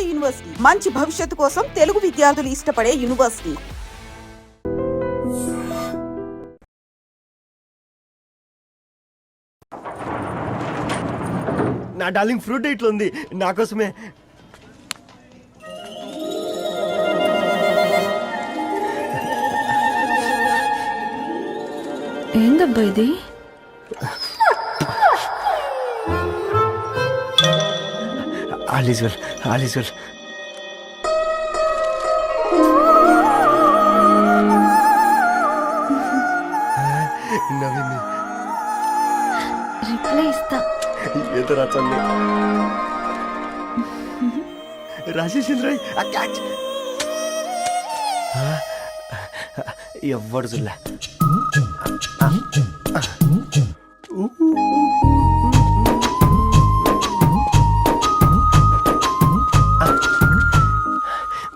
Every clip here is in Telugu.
నాడు యూనివర్సిటీ మంచి భవిష్యత్తు కోసం తెలుగు విద్యార్థులు ఇష్టపడే యూనివర్సిటీ. నా డార్లింగ్ ఫ్రూట్ ఇట్లా ఉంది నా కోసమే. ఏందబ్బా ఇది? All is well, all is well. నవ్వింది. రిప్లై ఇస్తా. ఏదో రాచండి రాజేసింద్ర క్యాచ్. ఎవ్వడు జుల్లా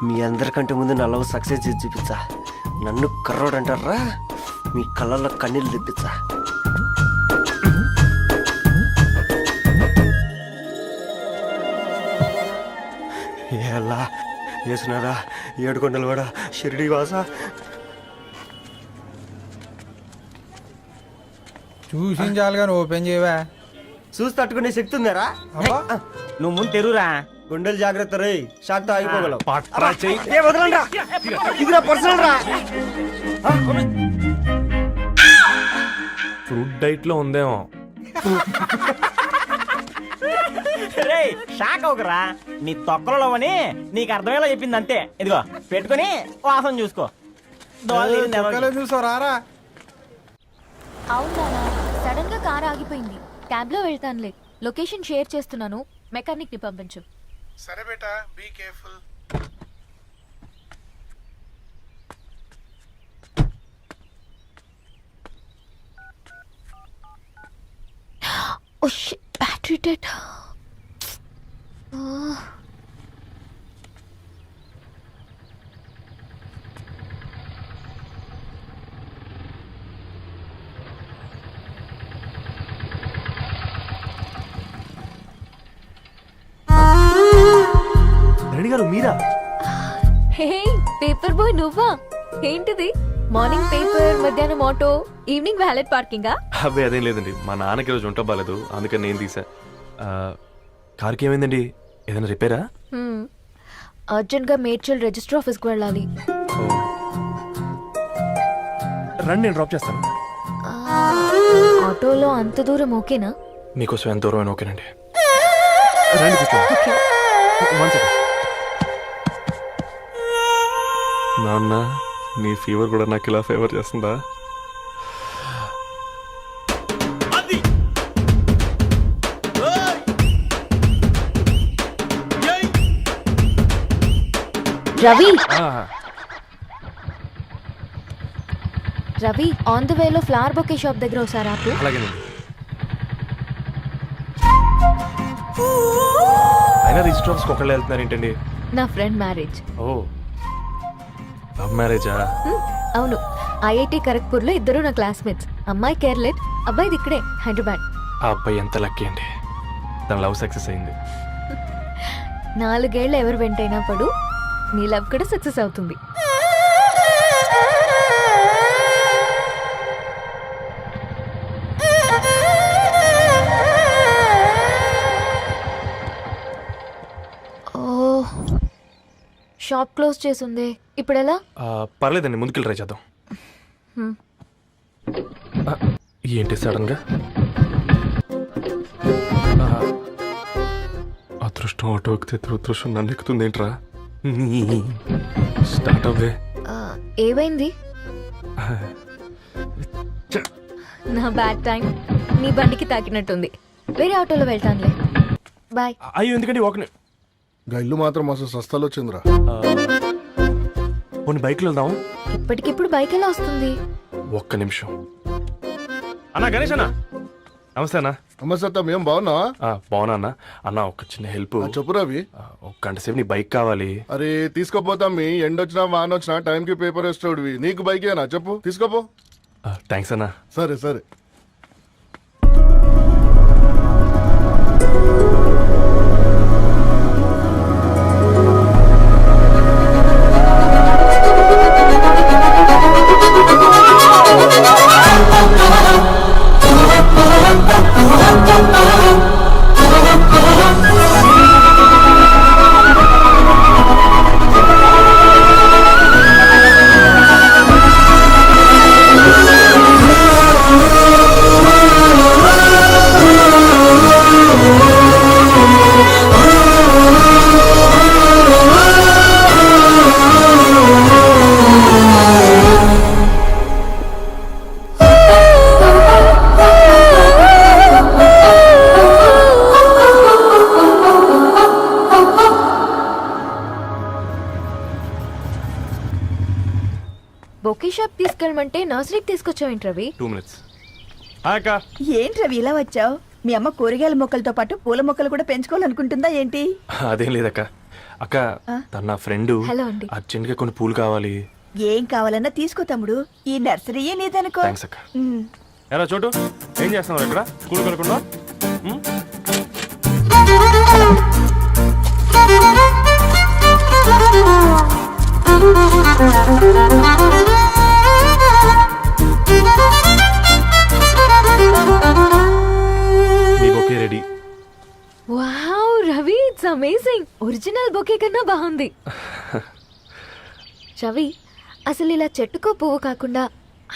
మీ అందరికంటే ముందు నా లవ్ సక్సెస్ చేసి చూపించా. నన్ను కర్రోడు అంటారా, మీ కళ్ళల్లో కన్నీళ్ళు తెప్పించా. ఎలా వేసినారా ఏడుకొండలు కూడా షిరిడి వాస. చూసించాలి కానీ ఓపెన్ చేయవా? చూసి తట్టుకునే శక్తి ఉందారా? నువ్వు ముందు తెరురా. గుండెలు జాగ్రత్త రే, షాక్ తో ఆగిపోగలవు. ఫ్రూట్ డైట్ లో ఉందేమో. రే షాక్ అవకరా, నీ తొక్కలలో అని నీకు అర్థమయ్యేలా చెప్పింది అంతే. ఇదిగో పెట్టుకుని వాసన చూసుకో. చూసారా? అవునా, సడన్ గా కార్ ఆగిపోయింది. క్యాబ్ లో వెళ్తానులే. లొకేషన్ షేర్ చేస్తున్నాను, మెకానిక్ ని పంపించు. సరే బేటా, be careful. Oh shit, battery dead. Reddy గారు మీరా? హే పేపర్ బాయ్, నువ్వా? ఏంటిది? మార్నింగ్ పేపర్, మధ్యాహ్నం ఆటో, ఈవినింగ్ వ్యాలెట్ పార్కింగా? అబ్బే అదేం లేదండి, మా నాన్నకి రోజు ఉంట బాలేదు, అందుకని నేను తీసా. కార్కి ఏమైందండి? ఏదైనా రిపేరా? అర్జెంట్ గా మేడ్చల్ రిజిస్టర్ ఆఫీస్ కు వెళ్ళాలి. రండి, నేను డ్రాప్ చేస్తాను. ఆటోలో అంత దూరం ఓకేనా? మీకోసం ఎంత దూరం అయినా ఓకేనండి. రండి కూర్చోండి. One second. నాన్న, నీ ఫీవర్ కూడా నాకు ఇలా ఫేవర్ చేస్తుందా? రవి, రవి ఆన్ ద వేలో ఫ్లవర్ బొకే షాప్ దగ్గర ఒకసారి ఆపు. అలాగేనండి. అయినా రిజిస్టర్ ఆఫీస్కి ఒకళ్ళు వెళ్తున్నారు ఏంటండి? నా ఫ్రెండ్ మ్యారేజ్. ఓ, లవ్ మ్యారేజా? అవును, ఐఐటి ఖరగ్పూర్ లో ఇద్దరు నా క్లాస్మేట్స్. అమ్మాయి కేర్లెట్, అబ్బాయిది ఇక్కడే హైదరాబాద్. ఆ అబ్బాయి ఎంత లక్కీ అండి, తన లవ్ సక్సెస్ అయింది. 4 ఏళ్ళు ఎవరు వెంటైనా పడు, నీ లవ్ కూడా సక్సెస్ అవుతుంది. షాప్ క్లోజ్ చేసింది, ఇప్పుడు ఎలా? పర్లేదండి, ముందుకెళ్ళి ట్రై చేద్దాం. ఏంటి సడన్ గా? అదృష్టం ఆటో ఎక్కితే దురదృష్టం నన్ను ఎక్కుతుంది ఏంట్రా? స్టార్ట్ అవ్వే. ఏమైంది? నా బ్యాడ్ టైం నీ బండికి తాకినట్టుంది. వేరే ఆటోలో వెళ్తానులే, బాయ్. అయ్యో ఎందుకండి ఒక ఇల్లు మాత్రం అసలు సస్తాలో వచ్చిందిరా. కొన్ని బైక్లో వెళ్దాం. ఇప్పటికిప్పుడు బైక్ ఎలా వస్తుంది? ఒక్క నిమిషం. అన్నా గణేష్ అన్నా, నమస్తే అన్న. నమస్తే, ఏం బాగున్నావా? బాగున్నా అన్న. అన్న ఒక చిన్న హెల్ప్. చెప్పు రవి. ఒక గంట సేపు నీ బైక్ కావాలి. అరే తీసుకోపోతాం, మీ ఎండొచ్చినా వానొచ్చినా టైంకి పేపర్ వేస్తాడువి. నీకు బైక్ ఏనా? చెప్పు, తీసుకోపో. థ్యాంక్స్ అన్న. సరే సరే. బొకే షాప్ తీసుకెళ్ళమంటే నర్సరీకి తీసుకొచ్చావేంటి రవి? 2 minutes. హాయ్ అక్క. ఏంటి రవి ఇలా వచ్చావు? మీ అమ్మ కూరగాయల మొక్కలతో పాటు పూల మొక్కలు కూడా పెంచుకోవాలనుకుంటుందా ఏంటి? అదేం లేదక్క. అక్క తన నా ఫ్రెండ్ హలో అండి. అర్జెంట్గా కొన్ని పూలు కావాలి. ఏం కావాలన్నా తీసుకో తమ్ముడు, ఈ నర్సరీయే నీదనుకో. థ్యాంక్స్ అక్క. ఎలా చోటు ఏం చేస్తున్నావు ఇక్కడ? స్కూల్ కలకుండా మీ bouquet ready. Wow Ravi, it's amazing. Original bouquet కన్నా బాగుంది. రవి, అసలు ఇలా చెట్టుకో పువ్వు కాకుండా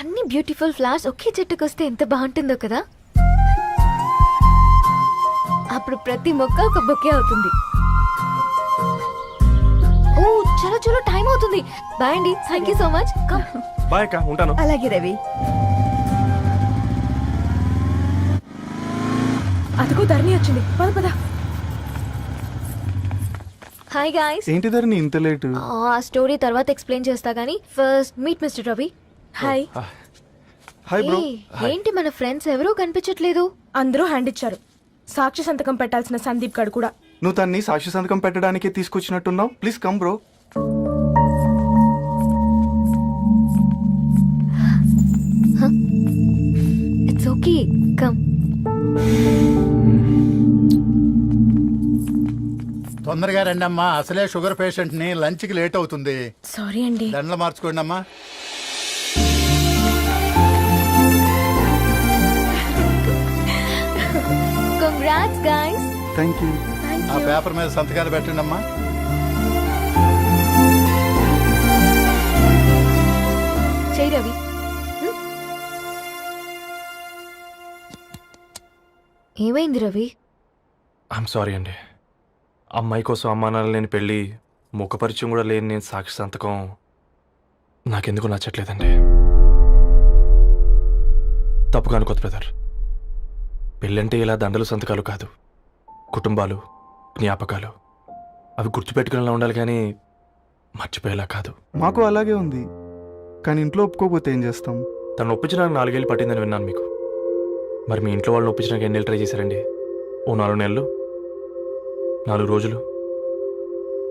అన్ని బ్యూటిఫుల్ ఫ్లవర్స్ ఒకే చెట్టుకు వస్తే ఎంత బాగుంటుందో కదా. అప్పుడు ప్రతి మొక్క ఒక బొకే అవుతుంది. ఓ చలో చలో, టైం అవుతుంది. బాయ్ అండి, thank you so much. Bye అక్క, ఉంటాను. అలాగే రవి. అదిగో ధరణి వచ్చింది, పద పద. Hi guys. ఏంటి ధరణి ఇంత లేటు? ఆ స్టోరీ తర్వాత ఎక్స్ప్లెయిన్ చేస్తా గానీ first meet mister Ravi. Hi. Hi bro. ఏంటి మన ఫ్రెండ్స్ ఎవరూ కనిపించట్లేదు? అందరూ హ్యాండ్ ఇచ్చారు. సాక్షి సంతకం పెట్టాల్సిన సందీప్ గడు కూడా. నువ్వు తన్ని సాక్షి సంతకం పెట్టడానికి తీసుకొచ్చినట్టున్నావు. Please come bro. It's okay, come. తొందరగా రండి అమ్మా, అసలే షుగర్ పేషెంట్ ని, లంచ్ కి లేట్ అవుతుంది. సారీ అండి. దండలు మార్చుకోండి అమ్మా. Congrats guys. Thank you. ఆ పేపర్ మీద సంతకాలు పెట్టండి అమ్మా. చెయ్ రవి. ఏమైంది రవి? ఐఎమ్ సారీ అండి. అమ్మాయి కోసం అమ్మా నాన్న లేని పెళ్ళి, ముఖ పరిచయం కూడా లేని నేను సాక్షి సంతకం నాకెందుకు నచ్చట్లేదండి. తప్పుగా అనుకోదు బ్రదర్. పెళ్ళంటే ఇలా దండలు సంతకాలు కాదు, కుటుంబాలు, జ్ఞాపకాలు. అవి గుర్తుపెట్టుకునేలా ఉండాలి కానీ మర్చిపోయేలా కాదు. మాకు అలాగే ఉంది, కానీ ఇంట్లో ఒప్పుకోకపోతే ఏం చేస్తాం? తను ఒప్పించడానికి 4 ఏళ్ళు పట్టిందని విన్నాను మీకు. మరి మీ ఇంట్లో వాళ్ళని ఒప్పించడానికి ఎన్ని ఏళ్ళు ట్రై చేశారండి? ఓ 4 నెలలు, 4 రోజులు,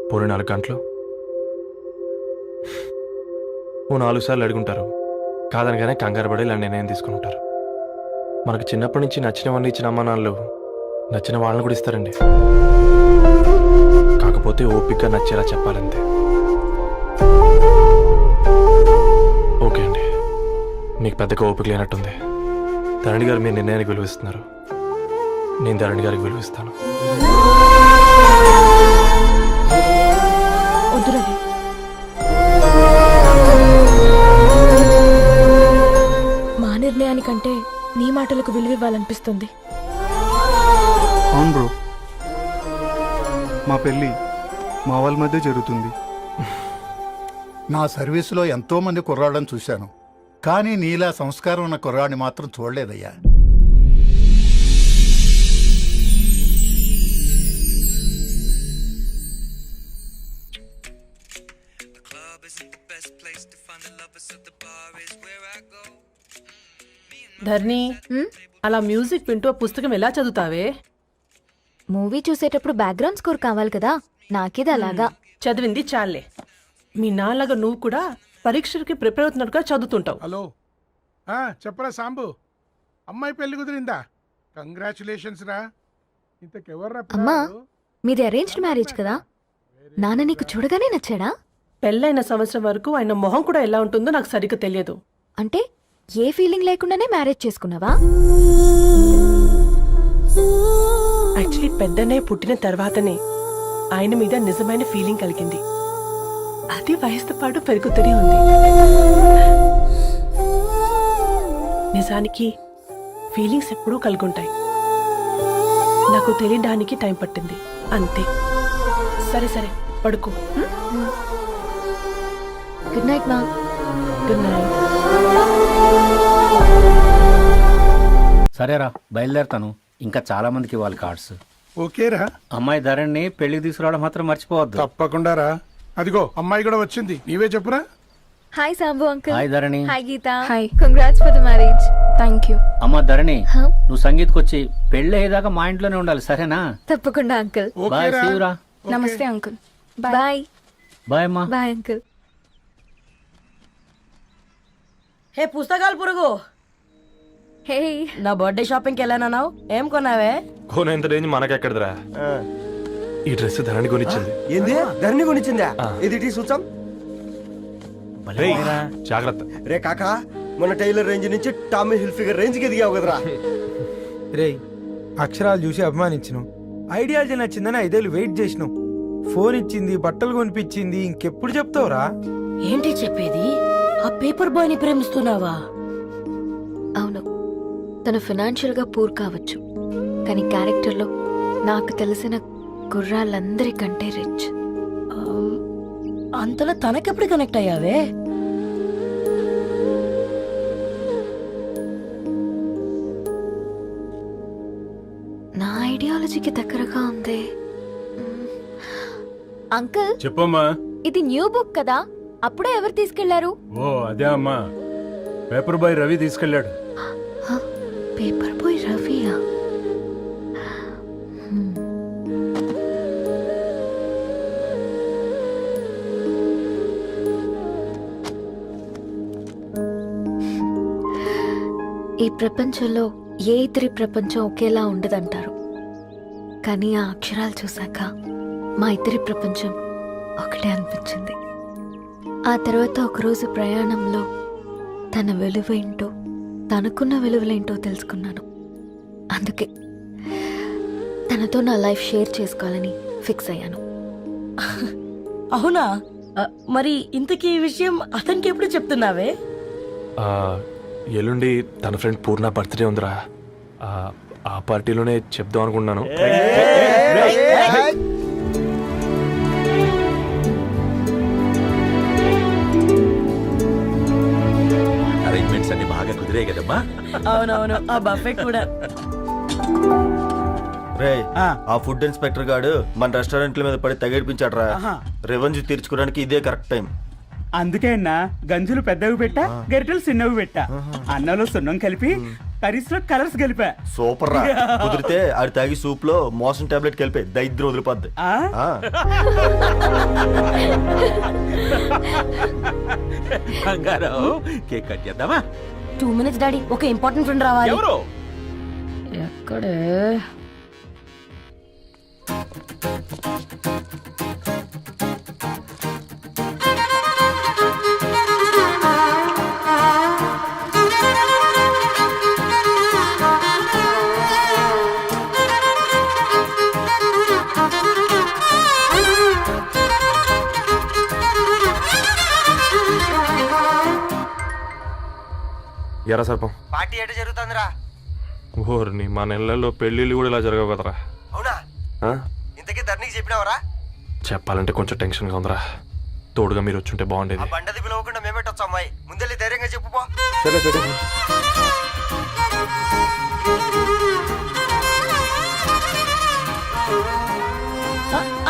పోనీ 4 గంటలు, ఓ 4 సార్లు అడుగుంటారు. కాదనగానే కంగారు పడి ఇలా నిర్ణయం తీసుకుని ఉంటారు. మనకు చిన్నప్పటి నుంచి నచ్చినవన్నీ ఇచ్చిన అమ్మా నాన్నలు నచ్చిన వాళ్ళని కూడా ఇస్తారండి. కాకపోతే ఓపిక నచ్చేలా చెప్పాలంతే. ఓకే అండి, మీకు పెద్దగా ఓపిక లేనట్టుంది. ధరణి గారు మీ నిర్ణయానికి విలువిస్తున్నారు, నేను ధరణి గారికి విలువిస్తాను. వద్దు రవి. మా నిర్ణయానికంటే నీ మాటలకు విలువివ్వాలనిపిస్తుంది. అవును బ్రో, మా పెళ్ళి మా వాళ్ళ మధ్య జరుగుతుంది. నా సర్వీసులో ఎంతో మంది కుర్రాళ్ళని చూశాను, కానీ నీలా సంస్కారం ఉన్న కుర్రాడిని మాత్రం చూడలేదయ్యా. ధర్ని, అలా మ్యూజిక్ వింటూ పుస్తకం ఎలా చదువుతావే? మూవీ చూసేటప్పుడు బ్యాక్గ్రౌండ్ స్కోర్ కావాలి కదా, నాకేది అలాగా. చదివింది చాలే. మీ నాన్నగా నువ్వు కూడా పరీక్షలకి ప్రిపేర్ అవుతున్నట్టుగా చదువుతుంటావు. హలో, చెప్పరా సాంబు, అమ్మాయి పెళ్లి కుదిరిందా? కంగ్రాచులేషన్స్ రా. ఇంతకెవర్రా? అమ్మా, మీది అరేంజ్డ్ మ్యారేజ్ కదా, నాన్న నీకు చూడగానే నచ్చాడా? పెళ్ళైన సంవత్సరం వరకు ఆయన మొహం కూడా ఎలా ఉంటుందో నాకు సరిగ్గా తెలియదు. అంటే ఏ ఫీలింగ్ లేకుండానే మ్యారేజ్ చేసుకున్నావా? యాక్చువల్లీ పెద్దనే పుట్టిన తర్వాతనే ఆయన మీద నిజమైన ఫీలింగ్ కలిగింది. అది వయసుతో పాటు పెరుగుతూనే ఉంది. నిజానికి ఫీలింగ్స్ ఎప్పుడూ కలుగుంటాయి, నాకు తెలియడానికి టైం పట్టింది అంతే. సరే సరే, పడుకో. గుడ్ నైట్ మా. Good night. సరేరా, బయలుదేరతాను. ఇంకా చాలా మందికి ఇవ్వాలి కార్డ్స్. ఓకేరా. అమ్మాయి ధరణి పెళ్లికి తీసుకురావడం మాత్రం మర్చిపోవద్దు. తప్పకుండా రా. అదిగో అమ్మాయి కూడా వచ్చింది, నీవే చెప్పురా. Hi Sambu uncle. Hi Dharani. Hi Geetha. Hi. Congrats for the marriage. Thank you. అమ్మ ధరణి, Huh? నువ్వు సంగీత్కి వచ్చి పెళ్ళి అయ్యేదాకా మా ఇంట్లోనే ఉండాలి, సరేనా? తప్పకుండా అంకుల్. బాయ్, ఓకేరా? సీవురా. నమస్తే అంకుల్. బాయ్. బాయ్ అమ్మా. Bye uncle. హే పుస్తకాలు పురుగు, హే నా బర్త్డే షాపింగ్కి వెళ్ళానన్నావు, ఏం కొన్నావే? కోనేంత రేంజ్ మనకెక్కడదిరా. ఈ డ్రెస్ ధరణి కొనిచ్చింది. ఏంది ధరణి కొనిచ్చిందా? ఇది టీ సూచం. రేయ్, జాగ్రత్త. రే కాకా, మన టైలర్ రేంజ్ నుంచి టామీ హిల్ఫిగర్ రేంజ్ కి ఎదిగావు కదరా. రే అక్షరాలు చూసి అభిమానించను, ఐడియాలజీ నచ్చిందని 5 ఏళ్ళు వెయిట్ చేసినావు. ఫోన్ ఇచ్చింది, బట్టలు కొనిపించింది, ఇంకెప్పుడు చెప్తావురా? ఏంటి చెప్పేది? ఆ పేపర్ బాయ్ ని ప్రేమిస్తున్నావా? అవును, తను ఫినాన్షియల్ గా పూర్ కావచ్చు, కానీ క్యారెక్టర్ లో నాకు తెలిసిన గుర్రాలందరికంటే రిచ్. అంతలో తనకెప్పుడు కనెక్ట్ అయ్యావే? నా ఐడియాలజీకి దగ్గరగా ఉంది. అంకుల్, చెప్పమ్మా. ఇది న్యూ బుక్ కదా, అప్పుడే ఎవరు తీసుకెళ్లారు? ఓ అదే అమ్మా, పేపర్ బాయ్ రవి తీసుకెళ్ళాడు. పేపర్ బాయ్ రవియా? ఈ ప్రపంచంలో ఏ ఇద్దరి ప్రపంచం ఒకేలా ఉండదంటారు, కానీ ఆ అక్షరాలు చూశాక మా ఇద్దరి ప్రపంచం ఒకటే అనిపించింది. ఆ తర్వాత ఒకరోజు ప్రయాణంలో తన విలువేంటో, తనకున్న విలువలేంటో తెలుసుకున్నాను. అందుకే తనతో నా లైఫ్ షేర్ చేసుకోవాలని ఫిక్స్ అయ్యాను. అవునా? మరి ఇంతకీ ఈ విషయం అతనికి ఎప్పుడు చెప్తున్నావే? ఎల్లుండి తన ఫ్రెండ్ పూర్ణ బర్త్డే ఉందిరా. ఆ పార్టీలోనే చెప్దాం అనుకున్నాను. అరేంజ్మెంట్స్ అన్ని బాగా కుదిరే కదమ్మా. అవునవును, ఆ బఫే కూడా. రే, ఆ ఫుడ్ ఇన్స్పెక్టర్ గాడు మన రెస్టారెంట్ల మీద పడి తగేడిపించాడు రా. రెవెన్యూ తీర్చుకోవడానికి ఇదే కరెక్ట్ టైం. అందుకే అన్న గంజులు పెద్దవి పెట్టా, గరిటెలు చిన్నవి పెట్టా. అన్నంలో సున్నం కలిపి, కర్రీస్ లో కలర్స్ కలిపా. సూపర్ రా. కుదిరితే ఆడి తాగి సూప్ లో మోషన్ టాబ్లెట్ కలిపి దరిద్రం వదిలిపోద్ది. కేక్ కట్ చేద్దామా? 2 minutes డాడీ, ఒక ఇంపార్టెంట్ ఫ్రెండ్ రావాలి. ఎవరు? ఎక్కడే? ఎరా సర్పం, పార్టీ ఎట జరుగుతుందిరా? ఓర్ని మా నెలల్లో పెళ్ళిళ్ళు కూడా ఇలా జరగవు కదరా. అవునా? ఇంతకీ ధరణికి చెప్పినావరా? చెప్పాలంటే కొంచెం టెన్షన్గా ఉందిరా. తోడుగా మీరు వచ్చుంటే బాగుండేది. బండది పిలవకుండా మేమేటొచ్చు అమ్మాయి, ముందెళ్ళి ధైర్యంగా చెప్పుపో. సరే సరే.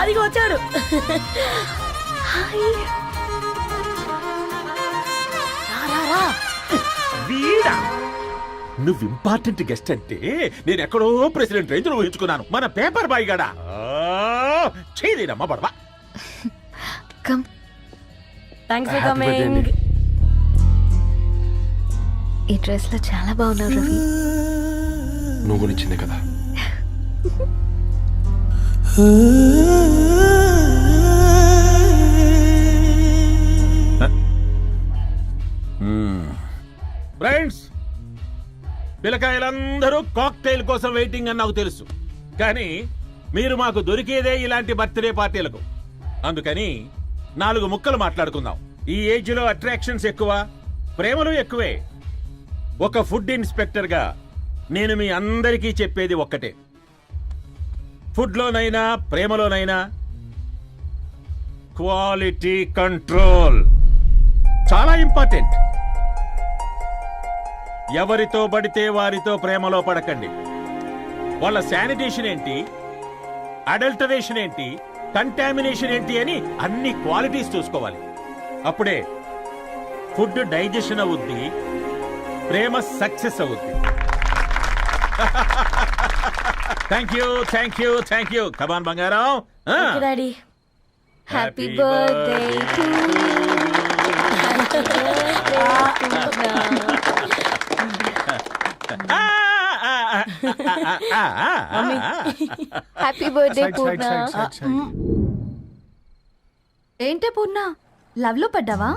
అదిగో వచ్చాడు. వీడా? నువ్వు ఇంపార్టెంట్ గెస్ట్ అంటే నేను ఎక్కడో ప్రెసిడెంట్ రేంజ్ లో ఊహించుకున్నాను. మన పేపర్ బాయ్ గడా చేయలేదమ్మా బడవా. Come. Thanks for Happy birthday coming. అండి. ఈ డ్రెస్ లో చాలా బాగున్నావు రవి. నువ్వు కొనిచ్చిందే కదా. ఫ్రెండ్స్, పిల్లకాయలందరూ కాక్టైల్ కోసం వెయిటింగ్ అని నాకు తెలుసు, కానీ మీరు మాకు దొరికేదే ఇలాంటి బర్త్డే పార్టీలకు. అందుకని 4 ముక్కలు మాట్లాడుకుందాం. ఈ ఏజ్ లో అట్రాక్షన్స్ ఎక్కువ, ప్రేమలు ఎక్కువే. ఒక ఫుడ్ ఇన్స్పెక్టర్ గా నేను మీ అందరికీ చెప్పేది ఒక్కటే, ఫుడ్ లోనైనా ప్రేమలోనైనా క్వాలిటీ కంట్రోల్ చాలా ఇంపార్టెంట్. ఎవరితో పడితే వారితో ప్రేమలో పడకండి. వాళ్ళ శానిటేషన్ ఏంటి, అడల్టరేషన్ ఏంటి, కంటామినేషన్ ఏంటి అని అన్ని క్వాలిటీస్ చూసుకోవాలి. అప్పుడే ఫుడ్ డైజెషన్ అవుద్ది, ప్రేమ సక్సెస్ అవుద్ది. Thank you thank you thank you. Come on బంగారం. Daddy happy birthday to happy birthday Purna. ఏంటే పూర్ణ, లవ్ లో పడ్డావా?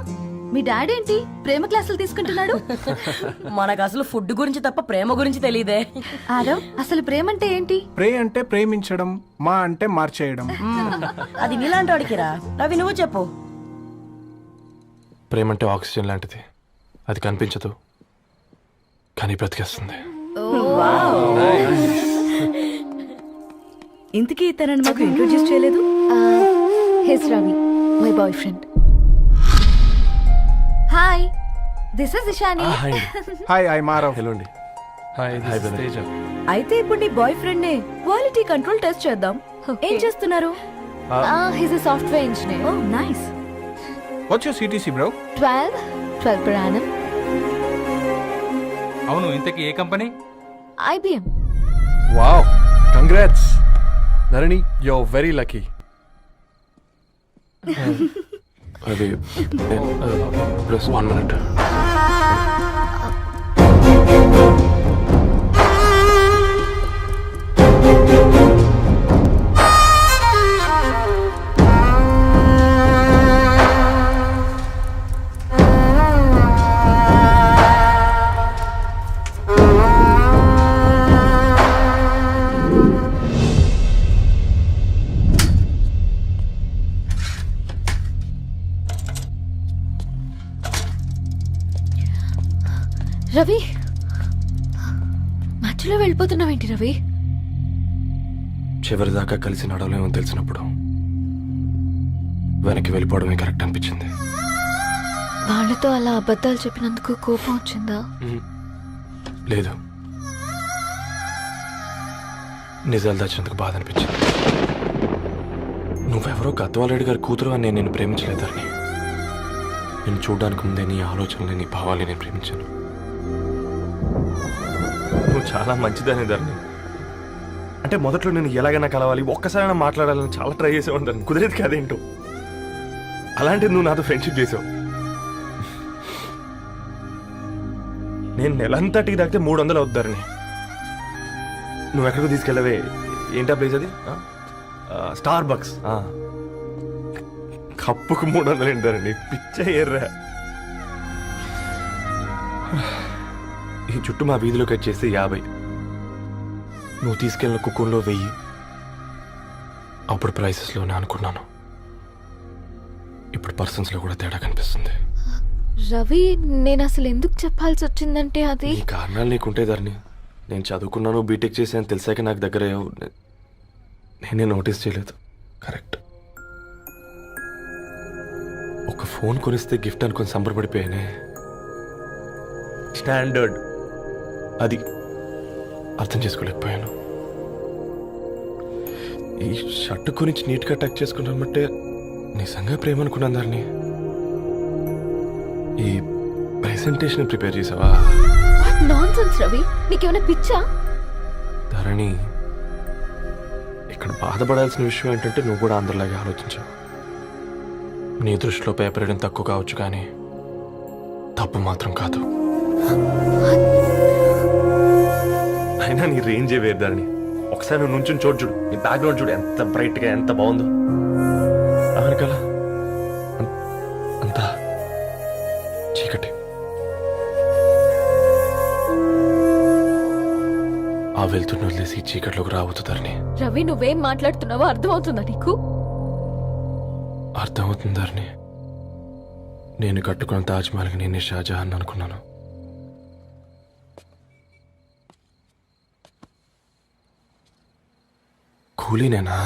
మీ డాడీ ఏంటి ప్రేమ క్లాసులు తీసుకుంటున్నాడు? మనకు అసలు ఫుడ్ గురించి తప్ప ప్రేమ గురించి తెలియదే. ఆరవ్, అసలు ప్రేమ అంటే ఏంటి? ప్రే అంటే ప్రేమించడం, మా అంటే మార్చేయడం. అది నీలాంటి వాడికిరా. రవి నువ్వు చెప్పు. ప్రేమ అంటే ఆక్సిజన్ లాంటిది. అది కనిపించదు కానీ బ్రతికేస్తుంది. ఇంతకీ తనని మాకు ఇంట్రొడ్యూస్ చేయలేదు. His Ravi, my boyfriend. Hi, this is Ishani. Hi, I Maarav. Hello అండి. హాయ్ తేజ. అయితే ఇప్పుడు నీ బాయ్ ఫ్రెండ్ నే క్వాలిటీ కంట్రోల్ టెస్ట్ చేద్దాం. ఏం చేస్తున్నారు? His a software engineer. Oh nice. What's your CTC bro? 12 per annum. అవును, ఇంతకీ ఏ కంపెనీ? IBM. Wow, congrats Dharani, you are very lucky. అది ప్లస్ 1 minute. రవి, మధ్యలో వెళ్ళిపోతున్నావేంటి రవి? చివరిదాకా కలిసి నడవలేమో తెలిసినప్పుడు వెనక్కి వెళ్ళిపోవడమే కరెక్ట్ అనిపించింది. వాళ్ళతో అలా అబద్ధాలు చెప్పినందుకు కోపం వచ్చిందా? లేదు, నిజాలు దాచినందుకు బాధ అనిపించింది. నువ్వెవరో గద్వాలరెడ్డి గారి కూతురు అని నేను నిన్ను ప్రేమించలేదని. నేను చూడడానికి ముందే నీ ఆలోచనలు, నీ భావాలు నేను ప్రేమించాను. నువ్వు చాలా మంచిదని ధరణి. అంటే మొదట్లో నేను ఎలాగైనా కలవాలి, ఒక్కసారైనా మాట్లాడాలని చాలా ట్రై చేసేవాడిని ధరణి. కుదిరేది కాదేంటో. అలాంటిది నువ్వు నాతో ఫ్రెండ్షిప్ చేసావు. నేను నెలంతటికి తాకితే 300 అవుతారని. నువ్వు ఎక్కడికి తీసుకెళ్ళవే? ఏంటా ప్లేస్ అది? Star bucks. కప్పుకు 300 ఏంటారండి, పిచ్చ ఎర్రా. ఈ చుట్టూ మా వీధిలో కట్ చేస్తే 50. నువ్వు తీసుకెళ్ళిన కుక్కర్లో 1000. అప్పుడు ప్రైసెస్లోనే అనుకున్నాను, ఇప్పుడు పర్సన్స్లో కూడా తేడా కనిపిస్తుంది. రవి, నేను అసలు ఎందుకు చెప్పాల్సి వచ్చిందంటే అది ఈ కారణాలు నీకుంటే ధరణి. నేను చదువుకున్నాను, బీటెక్ చేశాను తెలిసాక నాకు దగ్గర నేనే నోటీస్ చేయలేదు. కరెక్ట్. ఒక ఫోన్ కొనిస్తే గిఫ్ట్ అనుకొని సంబరపడిపోయానే. స్టాండర్డ్ అది అర్థం చేసుకోలేకపోయాను. ఈ షర్ట్ గురించి నీట్గా టచ్ చేసుకున్నామంటే నిజంగా ప్రేమ అనుకున్నాను దాన్ని. ఈ ప్రెజెంటేషన్ ప్రిపేర్ చేసావా? నాన్సెన్స్ రవి, నీకేమైనా పిచ్చా? ధరణి, ఇక్కడ బాధపడాల్సిన విషయం ఏంటంటే నువ్వు కూడా అందరిలాగే ఆలోచించావు. నీ దృష్టిలో పేపర్ వేయడం తక్కువ కావచ్చు కానీ తప్పు మాత్రం కాదు. అయినా నీ రేంజే వేరు ధరణి. ఒకసారి నువ్వు నుంచుని చూడు, నీ బ్యాక్గ్రౌండ్ చూడు ఎంత బ్రైట్గా, ఎంత బాగుందో. అమెరికాలా అంతా చీకటి. ఆ వెళ్తున్న వదిలేసి చీకట్లోకి రాబోతుందని. రవి, నువ్వేం మాట్లాడుతున్నావో అర్థమవుతుందా నీకు? అర్థమవుతుందని. నేను కట్టుకున్న తాజ్మహల్కి నేనే షాజహాన్ అనుకున్నాను. కూలీనేనా?